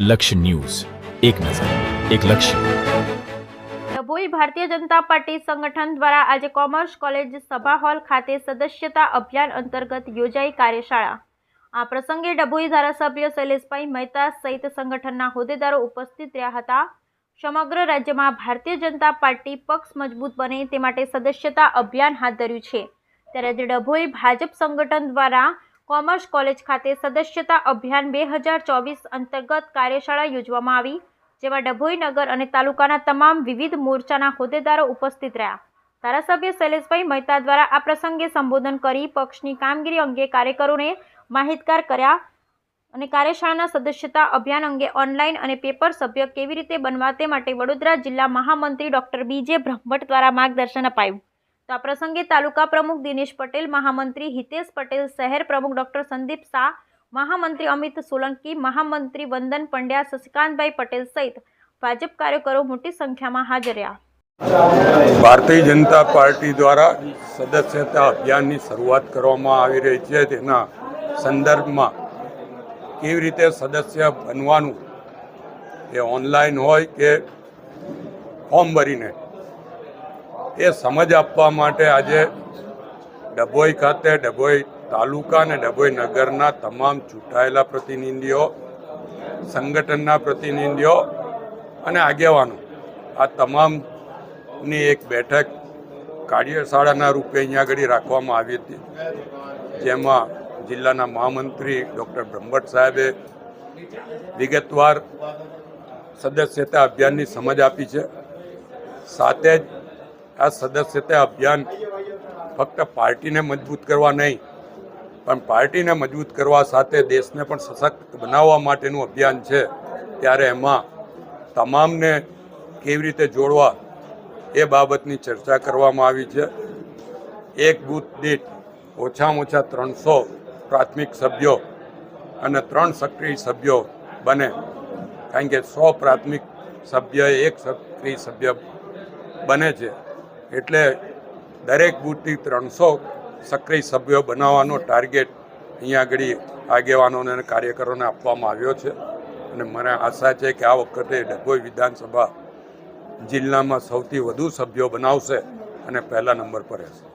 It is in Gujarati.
લક્ષ્ય ન્યૂઝ, એક નજર, એક લક્ષ્ય। ડભોઈ ભારતીય જનતા પાર્ટી સંગઠન દ્વારા આજે કોમર્સ કોલેજ સભા હોલ ખાતે સદસ્યતા અભિયાન અંતર્ગત યોજાઈ કાર્યશાળા। આ પ્રસંગે ડભોઈ ધારાસભ્ય શૈલેષભાઈ મહેતા સહિત સંગઠનના હોદ્દેદારો ઉપસ્થિત રહ્યા હતા। સમગ્ર રાજ્યમાં ભારતીય જનતા પાર્ટી પક્ષ મજબૂત બને તે માટે સદસ્યતા અભિયાન હાથ ધર્યું છે। ત્યારે આજે ડભોઈ ભાજપ સંગઠન દ્વારા કોમર્સ કોલેજ ખાતે સદસ્યતા અભિયાન 2024 અંતર્ગત કાર્યશાળા યોજવામાં આવી, જેમાં ડભોઈ નગર અને તાલુકાના તમામ વિવિધ મોરચાના હોદ્દેદારો ઉપસ્થિત રહ્યા। ધારાસભ્ય શૈલેષભાઈ મહેતા દ્વારા આ પ્રસંગે સંબોધન કરી પક્ષની કામગીરી અંગે કાર્યકરોને માહિતગાર કર્યા અને કાર્યશાળાના સદસ્યતા અભિયાન અંગે ઓનલાઈન અને પેપર સભ્ય કેવી રીતે બનવા તે માટે વડોદરા જિલ્લા મહામંત્રી ડોક્ટર બીજે બ્રહ્મભટ્ટ દ્વારા માર્ગદર્શન અપાયું। તો આ પ્રસંગે તાલુકા પ્રમુખ દિનેશ પટેલ, મહામંત્રી હિતેશ પટેલ, શહેર પ્રમુખ ડોક્ટર સંદીપ શાહ, મહામંત્રી અમિત સોલંકી, મહામંત્રી વંદન પંડ્યા, શશિકાંતભાઈ પટેલ સહિત ભાજપ કાર્યકરો મોટી સંખ્યામાં હાજર રહ્યા। ભારતીય જનતા પાર્ટી દ્વારા સદસ્યતા અભિયાનની શરૂઆત કરવામાં આવી રહી છે, તેના સંદર્ભમાં કેવી રીતે સદસ્ય બનવાનું, એ ઓનલાઈન હોય કે ફોર્મ ભરીને, એ સમજ આપવા માટે આજે ડભોઈ ખાતે ડભોઈ તાલુકા અને ડભોઈ નગરના તમામ ચૂંટાયેલા પ્રતિનિધિઓ, સંગઠનના પ્રતિનિધિઓ અને આગેવાનો, આ તમામની એક બેઠક કાર્યશાળાના રૂપે અહીંયા આગળ રાખવામાં આવી હતી, જેમાં જિલ્લાના મહામંત્રી ડૉક્ટર બ્રહ્મભટ્ટ સાહેબે વિગતવાર સદસ્યતા અભિયાનની સમજ આપી છે। સાથે જ આ સદસ્યતા અભિયાન ફક્ત પાર્ટીને મજબૂત કરવા નહીં, પણ પાર્ટીને મજબૂત કરવા સાથે દેશને પણ સશક્ત બનાવવા માટેનું અભિયાન છે। ત્યારે એમાં તમામને કેવી રીતે જોડવા એ બાબતની ચર્ચા કરવામાં આવી છે। એક બૂથ દીઠ ઓછામાં ઓછા 300 પ્રાથમિક સભ્યો અને 3 સક્રિય સભ્યો બને, કારણ કે 100 પ્રાથમિક સભ્ય એક સક્રિય સભ્ય બને છે, એટલે દરેક બૂથથી 300 સક્રિય સભ્યો બનાવવાનો ટાર્ગેટ અહીંયા આગળ આગેવાનોને અને કાર્યકરોને આપવામાં આવ્યો છે। અને મને આશા છે કે આ વખતે ડભોઈ વિધાનસભા જિલ્લામાં સૌથી વધુ સભ્યો બનાવશે અને પહેલા નંબર પર રહેશે।